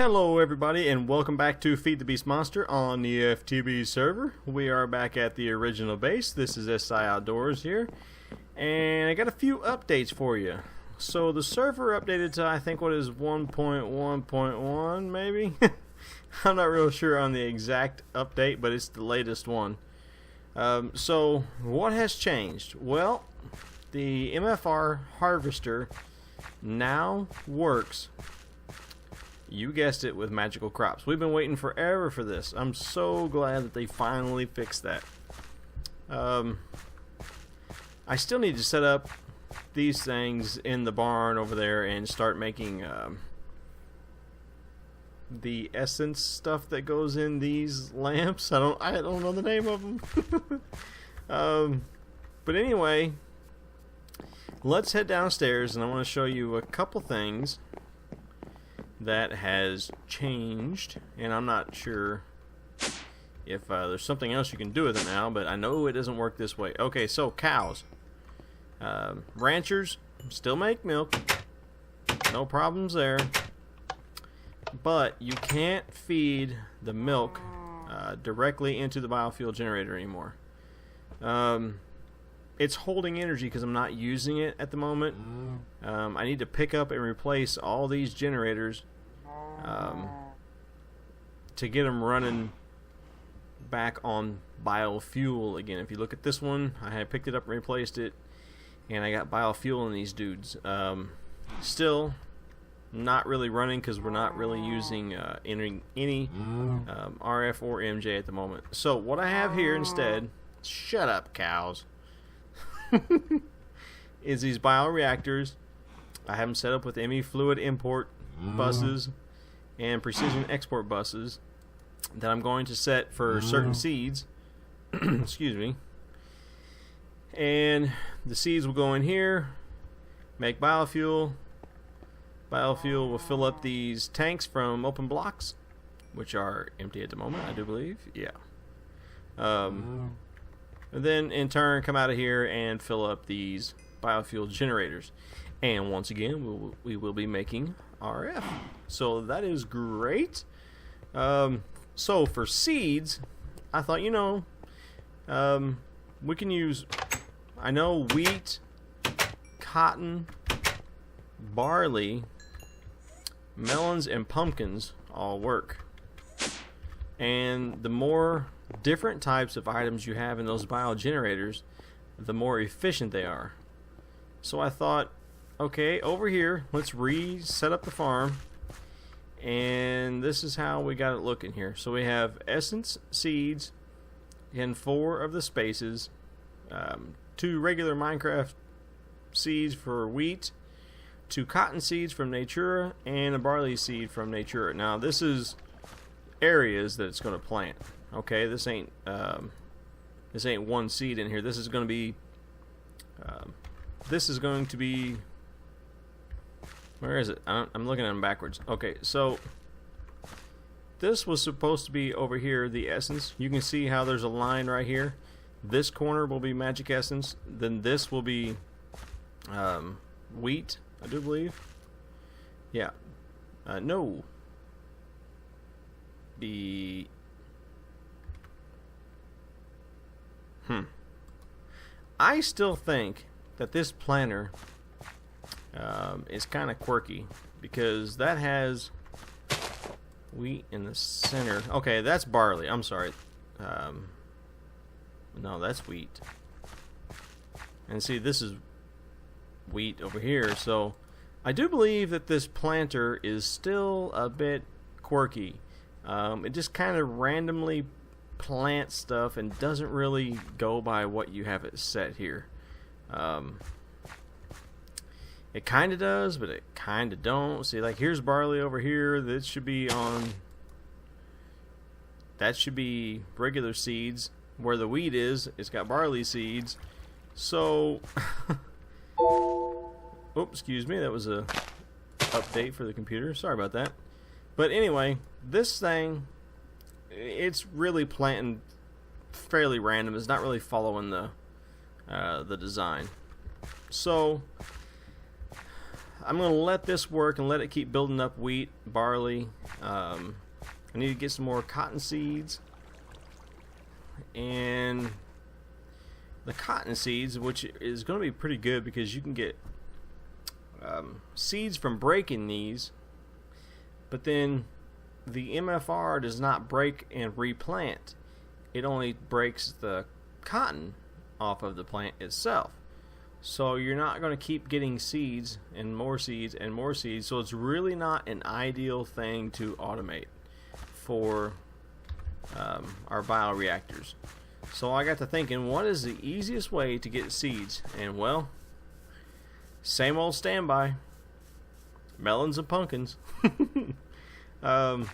Hello everybody and welcome back to Feed the Beast Monster on the FTB server. We are back at the original base. This is SI Outdoors here. And I got a few updates for you. So the server updated to I think what is 1.1.1 maybe? I'm not real sure on the exact update, but it's the latest one. So what has changed? Well, the MFR harvester now works, you guessed it, with magical crops. We've been waiting forever for this. I'm so glad that they finally fixed that. I still need to set up these things in the barn over there and start making the essence stuff that goes in these lamps. I don't know the name of them. But anyway, let's head downstairs and I want to show you a couple things that has changed, and I'm not sure if there's something else you can do with it now, but I know it doesn't work this way. Okay, so cows. Ranchers still make milk, no problems there, but you can't feed the milk directly into the biofuel generator anymore. It's holding energy because I'm not using it at the moment. I need to pick up and replace all these generators to get them running back on biofuel again. If you look at this one, I had picked it up and replaced it, and I got biofuel in these dudes. Still not really running because we're not really using any RF or MJ at the moment. So what I have here instead, shut up cows, is these bioreactors. I have them set up with ME fluid import buses and precision export buses that I'm going to set for certain seeds. Excuse me. And the seeds will go in here, make biofuel. Biofuel will fill up these tanks from open blocks, which are empty at the moment, I do believe. Yeah. And then in turn come out of here and fill up these biofuel generators. And once again, we will be making RF. So that is great. So for seeds, I thought, you know, we can use, I know wheat, cotton, barley, melons, and pumpkins all work. And the more different types of items you have in those biogenerators, the more efficient they are. So I thought, okay, over here, let's reset up the farm, and this is how we got it looking here. So we have essence seeds in 4 of the spaces, 2 regular Minecraft seeds for wheat, 2 cotton seeds from Natura, and a barley seed from Natura. Now this is areas that it's going to plant. Okay, this ain't one seed in here. This is going to be where is it? I'm looking at them backwards. Okay, so this was supposed to be over here, the essence. You can see how there's a line right here. This corner will be magic essence. Then this will be wheat, I do believe. Yeah. No. I still think that this planter is kind of quirky because that has wheat in the center. Okay, that's barley. I'm sorry. No, that's wheat. And see, this is wheat over here. So I do believe that this planter is still a bit quirky. It just kind of randomly plants stuff and doesn't really go by what you have it set here. It kind of does, but it kind of don't. See, like here's barley over here. That should be regular seeds. Where the wheat is, it's got barley seeds. So, oops, excuse me. That was a update for the computer. Sorry about that. But anyway, this thing, it's really planting fairly random. It's not really following the design. So I'm going to let this work and let it keep building up wheat, barley. I need to get some more cotton seeds. And the cotton seeds, which is going to be pretty good because you can get seeds from breaking these. But then the MFR does not break and replant. It only breaks the cotton off of the plant itself. So you're not going to keep getting seeds and more seeds and more seeds. So it's really not an ideal thing to automate for our bioreactors. So I got to thinking, what is the easiest way to get seeds? And well, same old standby. Melons and pumpkins. I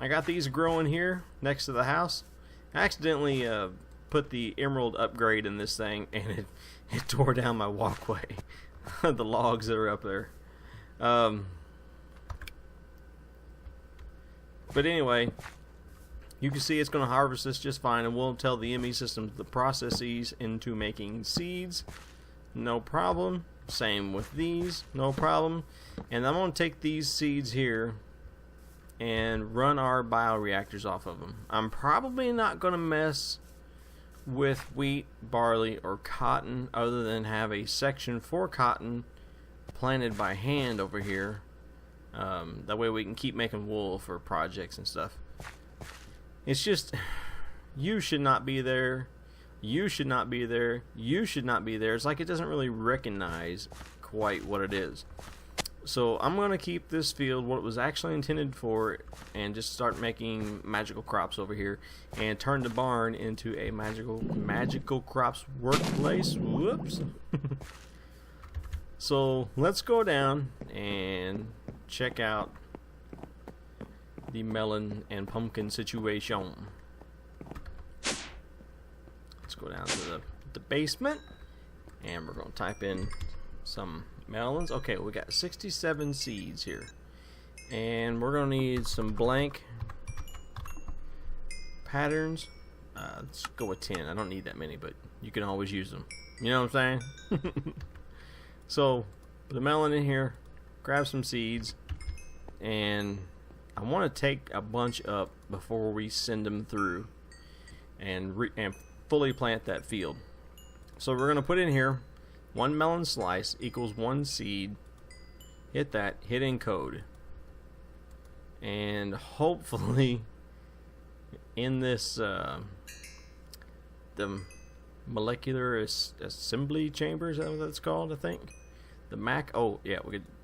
got these growing here next to the house. I accidentally put the emerald upgrade in this thing, and it tore down my walkway. The logs that are up there. But anyway, you can see it's going to harvest this just fine, and we'll tell the ME system the processes into making seeds. No problem. Same with these. No problem. And I'm going to take these seeds here and run our bioreactors off of them. I'm probably not going to mess with wheat, barley, or cotton other than have a section for cotton planted by hand over here. That way we can keep making wool for projects and stuff. It's just, you should not be there. You should not be there. You should not be there. It's like it doesn't really recognize quite what it is. So I'm going to keep this field what it was actually intended for and just start making magical crops over here and turn the barn into a magical crops workplace. Whoops. So let's go down and check out the melon and pumpkin situation. Let's go down to the basement, and we're going to type in some melons. Okay, we got 67 seeds here, and we're going to need some blank patterns. Let's go with 10. I don't need that many, but you can always use them. You know what I'm saying? So put a melon in here, grab some seeds, and I want to take a bunch up before we send them through and fully plant that field. So we're going to put in here 1 melon slice equals 1 seed. Hit that, hit encode, and hopefully in this the molecular assembly chamber, is that what that's called? I think the Mac. Oh yeah,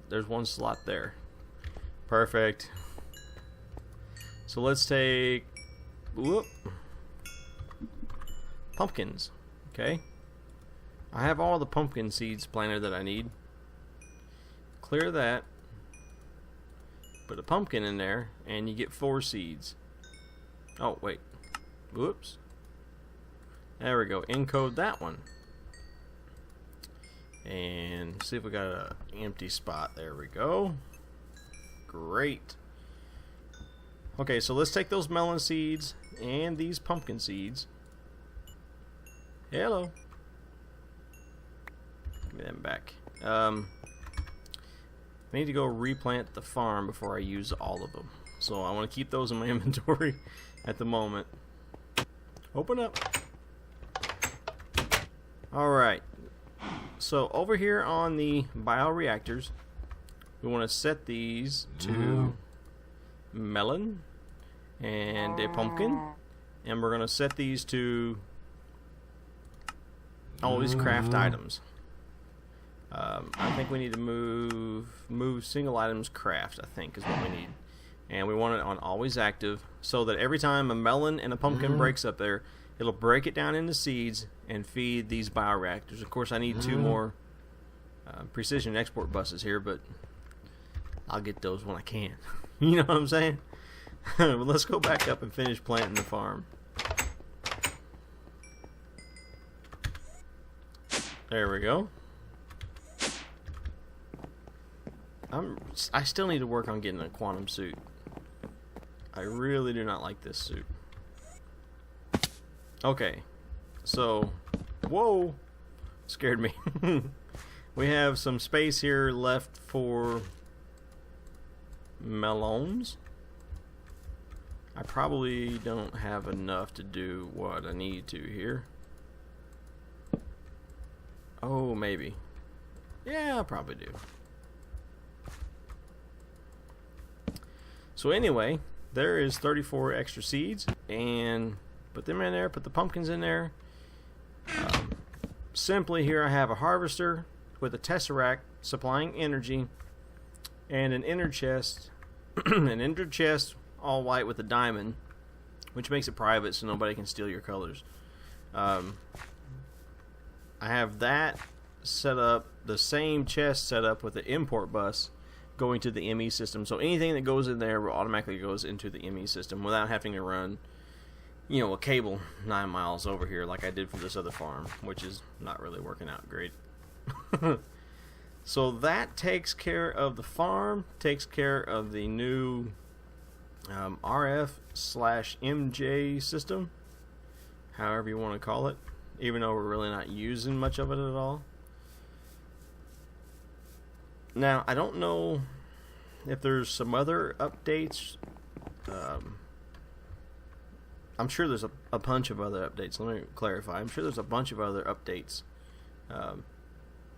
there's 1 slot there. Perfect. So let's take pumpkins. Okay, I have all the pumpkin seeds planted that I need. Clear that, put a pumpkin in there, and you get 4 seeds. Oh wait, whoops. There we go. Encode that one, and see if we got an empty spot. There we go. Great. Okay, so let's take those melon seeds and these pumpkin seeds. Hello. Give me them back. I need to go replant the farm before I use all of them. So I want to keep those in my inventory at the moment. Open up. Alright. So over here on the bioreactors, we want to set these to melon and a pumpkin, and we're going to set these to all these craft items. I think we need to move single items craft, I think is what we need, and we want it on always active so that every time a melon and a pumpkin breaks up there, it'll break it down into seeds and feed these bioreactors. Of course I need 2 more precision export buses here, but I'll get those when I can. You know what I'm saying? Well, let's go back up and finish planting the farm. There we go. I still need to work on getting a quantum suit. I really do not like this suit. Okay, so whoa, scared me. We have some space here left for melons. I probably don't have enough to do what I need to here. Oh, maybe. Yeah, I probably do. So anyway, there is 34 extra seeds, and put them in there, put the pumpkins in there. Simply here I have a harvester with a tesseract supplying energy, and an ender chest, an ender chest all white with a diamond, which makes it private so nobody can steal your colors. I have that set up, the same chest set up with the import bus going to the ME system. So anything that goes in there automatically goes into the ME system without having to run, you know, a cable 9 miles over here like I did for this other farm, which is not really working out great. So that takes care of the farm, takes care of the new RF/MJ system, however you want to call it, even though we're really not using much of it at all. Now, I don't know if there's some other updates. I'm sure there's a bunch of other updates. Let me clarify. I'm sure there's a bunch of other updates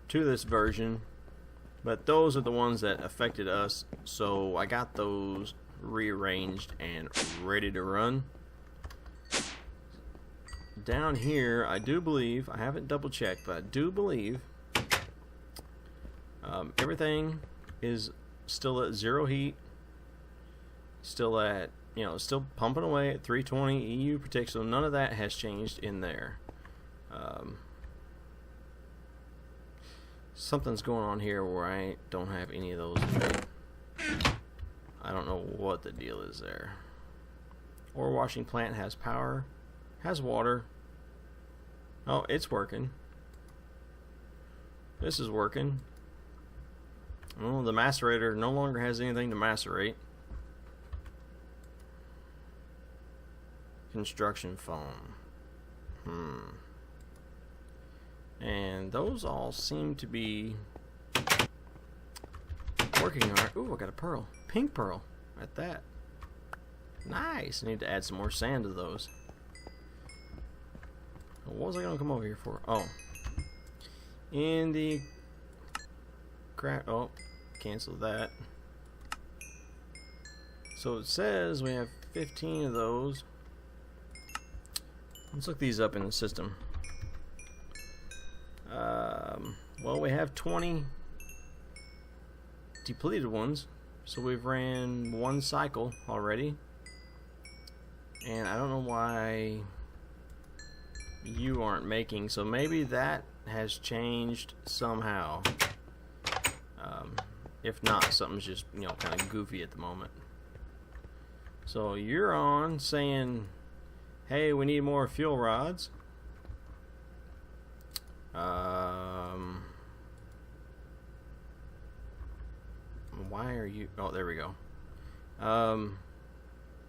to this version, but those are the ones that affected us, so I got those rearranged and ready to run. Down here, I do believe, I haven't double checked, but I do believe everything is still at 0 heat, still at, you know, still pumping away at 320 EU protect, so none of that has changed in there. Something's going on here where I don't have any of those. I don't know what the deal is there. Ore washing plant has power, has water. Oh, it's working. This is working. Oh, the macerator no longer has anything to macerate. Construction foam. And those all seem to be working hard. Ooh, I got a pearl. Pink pearl. At that. Nice. I need to add some more sand to those. What was I going to come over here for? Oh. In the crap. Oh, cancel that. So it says we have 15 of those. Let's look these up in the system. Well, we have 20 depleted ones, so we've ran one cycle already, and I don't know why you aren't making, so maybe that has changed somehow. If not, something's just, you know, kind of goofy at the moment. So you're on saying, hey, we need more fuel rods. Why are you... Oh, there we go.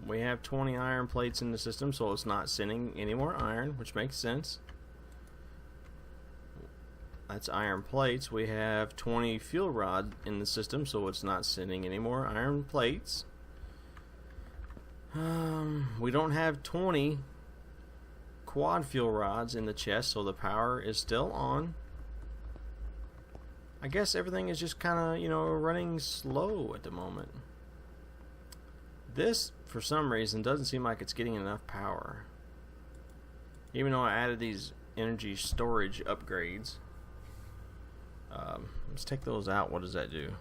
We have 20 iron plates in the system, so it's not sending any more iron, which makes sense. That's iron plates. We have 20 fuel rod in the system, so it's not sending any more iron plates. We don't have 20 quad fuel rods in the chest, so the power is still on. I guess everything is just kind of, you know, running slow at the moment. This, for some reason, doesn't seem like it's getting enough power. Even though I added these energy storage upgrades. Let's take those out. What does that do?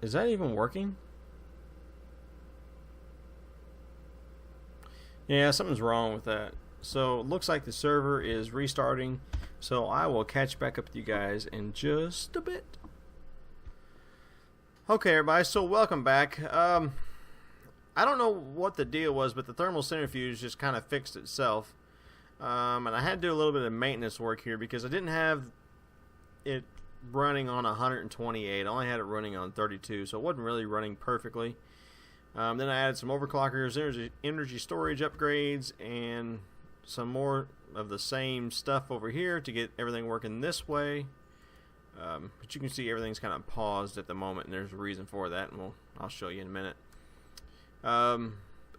Is that even working? Yeah, something's wrong with that. So it looks like the server is restarting, so I will catch back up with you guys in just a bit. Okay, everybody, so welcome back. I don't know what the deal was, but the thermal centrifuge just kind of fixed itself. And I had to do a little bit of maintenance work here because I didn't have it running on 128. I only had it running on 32, so it wasn't really running perfectly. Then I added some overclockers, energy storage upgrades, and some more of the same stuff over here to get everything working this way. But you can see everything's kind of paused at the moment, and there's a reason for that, and I'll show you in a minute. But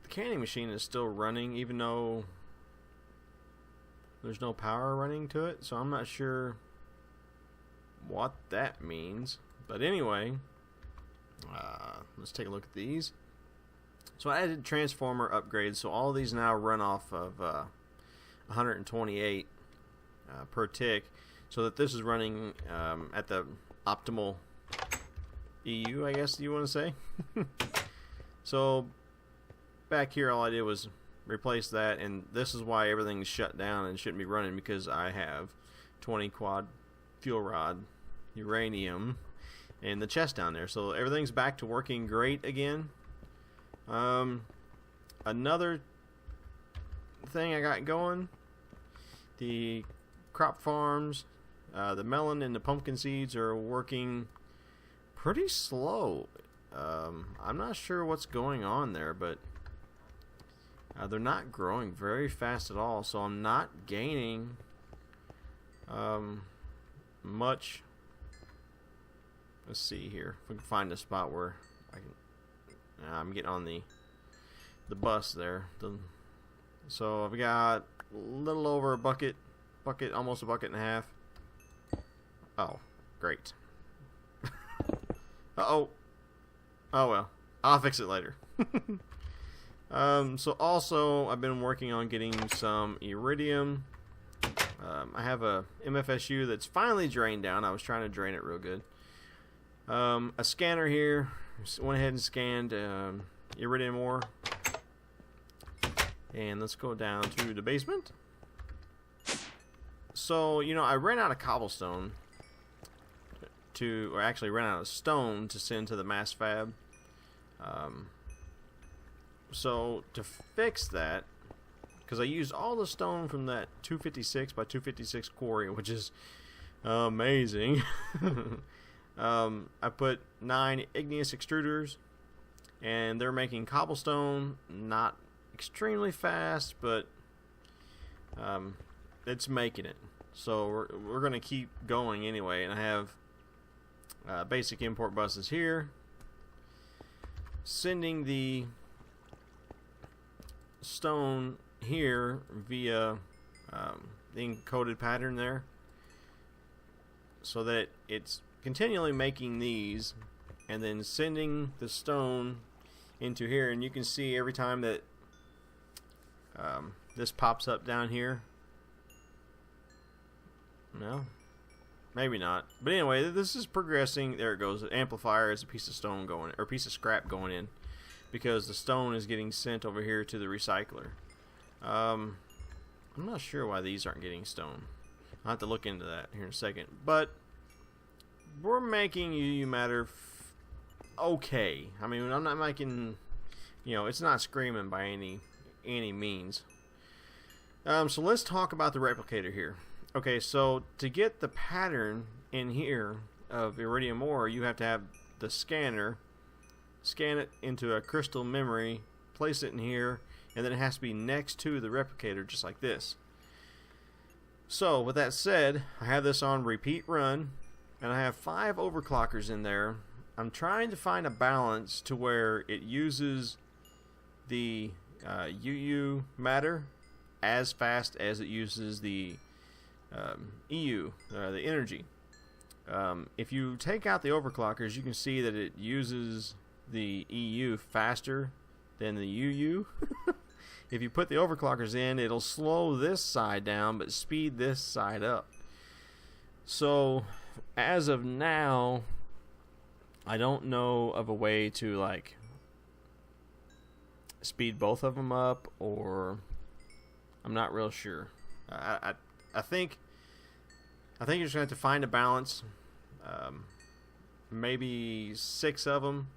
the canning machine is still running, even though there's no power running to it, so I'm not sure what that means. But anyway, let's take a look at these. So I added transformer upgrades, so all of these now run off of 128 per tick, so that this is running at the optimal EU, I guess you want to say. So back here, all I did was replace that, and this is why everything's shut down and shouldn't be running, because I have 20 quad fuel rod uranium in the chest down there. So everything's back to working great again. Another thing I got going, the crop farms, the melon and the pumpkin seeds are working pretty slow. I'm not sure what's going on there, but they're not growing very fast at all, so I'm not gaining much. Let's see here if we can find a spot where I can. I'm getting on the bus there. So I've got a little over a bucket, almost a bucket and a half. Oh, great. Uh-oh. Oh well, I'll fix it later. So also I've been working on getting some iridium. I have a MFSU that's finally drained down. I was trying to drain it real good. A scanner here. Went ahead and scanned iridium ore. And let's go down to the basement. So, you know, I ran out of cobblestone or actually ran out of stone to send to the mass fab. So to fix that, because I used all the stone from that 256 by 256 quarry, which is amazing. I put 9 igneous extruders, and they're making cobblestone. Not extremely fast, but it's making it. So we're going to keep going anyway. And I have basic import buses here, sending the stone here via the encoded pattern there, so that it's continually making these and then sending the stone into here. And you can see every time that this pops up down here. No, maybe not, but anyway, this is progressing. There it goes. The amplifier is a piece of stone going, or a piece of scrap going in, because the stone is getting sent over here to the recycler. I'm not sure why these aren't getting stone. I'll have to look into that here in a second. But we're making UU matter okay. I mean, I'm not making, you know, it's not screaming by any means. So let's talk about the replicator here. Okay, so to get the pattern in here of iridium ore, you have to have the scanner scan it into a crystal memory, place it in here, and then it has to be next to the replicator, just like this. So with that said, I have this on repeat run, and I have 5 overclockers in there. I'm trying to find a balance to where it uses the UU matter as fast as it uses the EU, the energy. If you take out the overclockers, you can see that it uses the EU faster than the UU. If you put the overclockers in, it'll slow this side down but speed this side up. So as of now, I don't know of a way to like speed both of them up, or I'm not real sure. I think you're just going to have to find a balance. Maybe 6 of them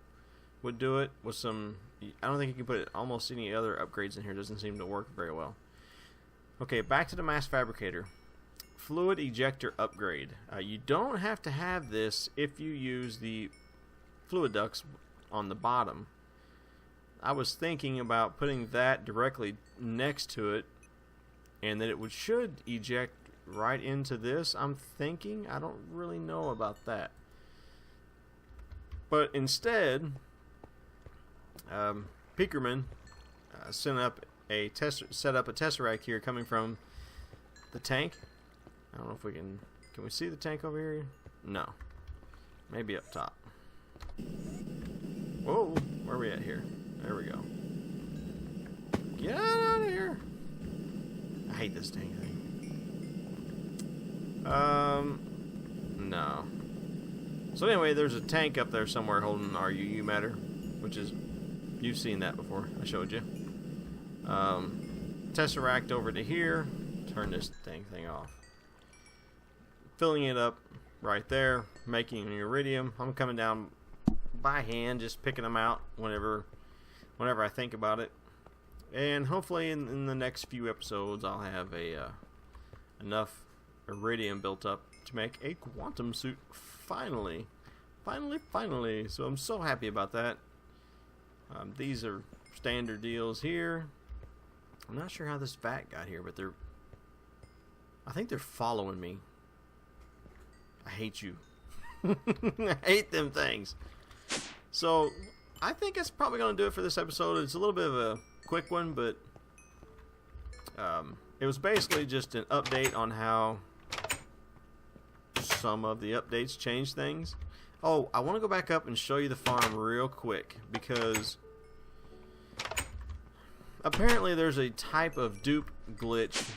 would do it with some. I don't think you can put almost any other upgrades in here. It doesn't seem to work very well. Okay, back to the mass fabricator. Fluid ejector upgrade. You don't have to have this if you use the fluid ducts on the bottom. I was thinking about putting that directly next to it and that it should eject right into this. I'm thinking. I don't really know about that. But instead, Peakerman set up a tesseract here coming from the tank. I don't know if we can we see the tank over here? No. Maybe up top. Whoa, where are we at here? There we go. Get out of here! I hate this dang thing. No. So anyway, there's a tank up there somewhere holding our UU matter, which is, you've seen that before. I showed you. Tesseract over to here. Turn this thing off. Filling it up right there, making an iridium. I'm coming down by hand, just picking them out whenever I think about it. And hopefully in the next few episodes I'll have enough iridium built up to make a quantum suit finally. So I'm so happy about that. These are standard deals here. I'm not sure how this vat got here, but I think they're following me. I hate you. I hate them things. So I think it's probably going to do it for this episode. It's a little bit of a quick one, but it was basically just an update on how some of the updates change things. Oh, I want to go back up and show you the farm real quick, because apparently there's a type of dupe glitch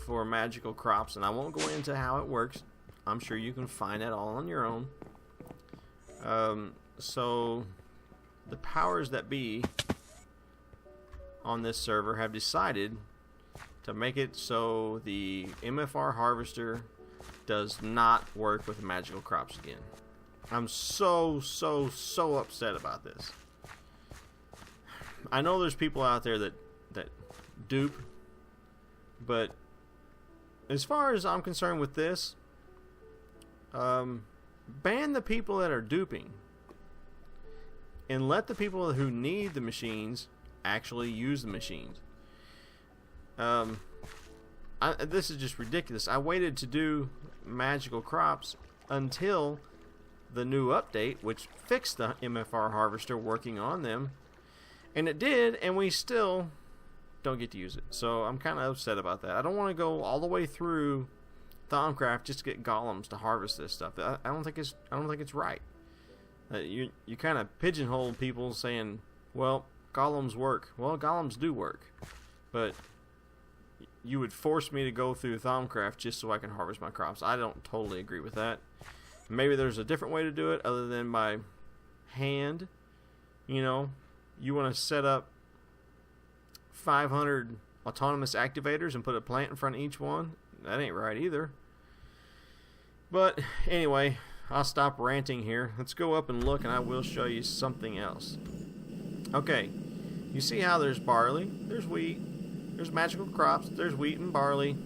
for magical crops, and I won't go into how it works. I'm sure you can find that all on your own. So the powers that be on this server have decided to make it so the MFR harvester does not work with magical crops again. I'm so upset about this. I know there's people out there that dupe, but as far as I'm concerned with this, ban the people that are duping and let the people who need the machines actually use the machines. This is just ridiculous. I waited to do magical crops until the new update, which fixed the MFR harvester working on them, and it did, and we still don't get to use it. So I'm kind of upset about that. I don't want to go all the way through Thaumcraft just to get golems to harvest this stuff. I don't think it's right. You kind of pigeonhole people saying, well, golems work. Well, golems do work, but you would force me to go through Thaumcraft just so I can harvest my crops. I don't totally agree with that. Maybe there's a different way to do it other than by hand. You know, you want to set up 500 autonomous activators and put a plant in front of each one. That ain't right either. But anyway, I'll stop ranting here. Let's go up and look, and I will show you something else. Okay, you see how there's barley, there's wheat, there's magical crops, there's wheat and barley.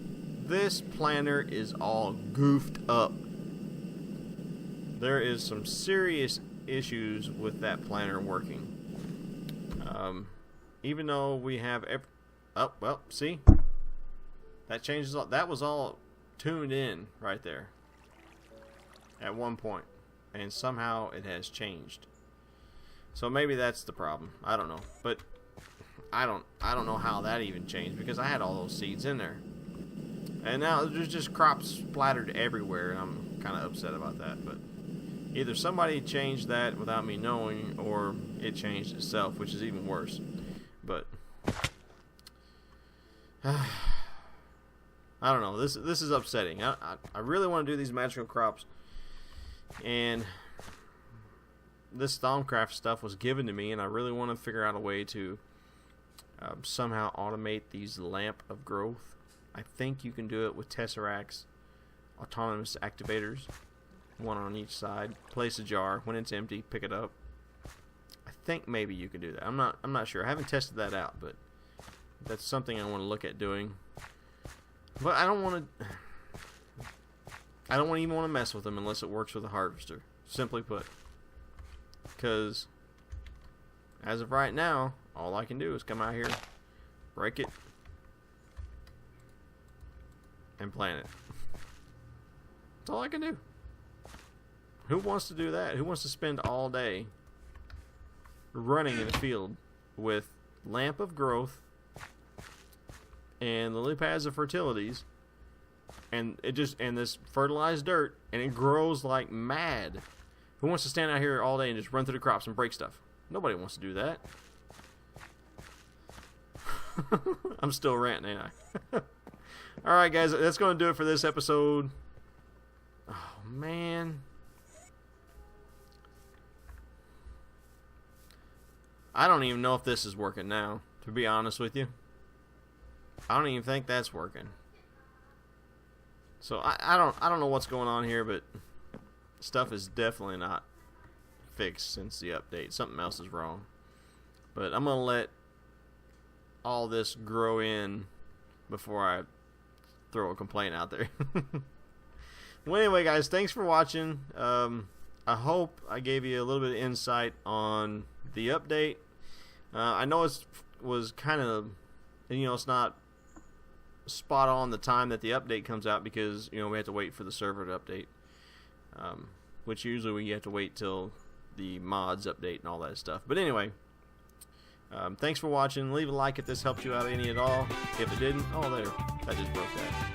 This planter is all goofed up. There is some serious issues with that planter working. Even though we have oh, well, see? That changes all. That was all tuned in right there at one point, and somehow it has changed. So maybe that's the problem. I don't know, but I don't know how that even changed, because I had all those seeds in there, and now there's just crops splattered everywhere, and I'm kind of upset about that. But either somebody changed that without me knowing, or it changed itself, which is even worse. But I don't know. This is upsetting. I really want to do these magical crops, and this Thaumcraft stuff was given to me, and I really want to figure out a way to somehow automate these lamp of growth. I think you can do it with tesseracts, autonomous activators, one on each side. Place a jar. When it's empty, pick it up. I think maybe you can do that. I'm not sure. I haven't tested that out, but that's something I want to look at doing. But I don't even want to mess with them unless it works with a harvester. Simply put. Because as of right now, all I can do is come out here, break it, and plant it. That's all I can do. Who wants to do that? Who wants to spend all day running in a field with lamp of growth and lily pads of fertilities and this fertilized dirt, and it grows like mad? Who wants to stand out here all day and just run through the crops and break stuff? Nobody wants to do that. I'm still ranting, ain't I? Alright guys, that's going to do it for this episode. Oh man. I don't even know if this is working now, to be honest with you. I don't even think that's working. So I don't know what's going on here, but stuff is definitely not fixed since the update. Something else is wrong. But I'm gonna let all this grow in before I throw a complaint out there. Well, anyway, guys, thanks for watching. I hope I gave you a little bit of insight on the update. I know it was kind of, it's not spot on the time that the update comes out because, we have to wait for the server to update. Which usually we have to wait till the mods update and all that stuff. But anyway, thanks for watching. Leave a like if this helped you out any at all. If it didn't, oh, there, I just broke that.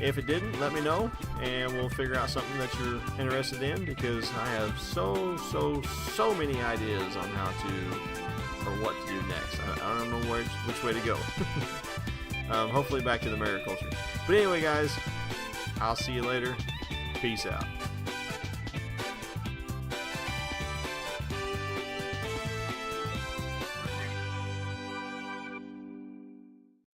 If it didn't, let me know, and we'll figure out something that you're interested in, because I have so many ideas on how to, or what to do next. I don't know which way to go. Hopefully back to the mariculture. But anyway, guys, I'll see you later. Peace out.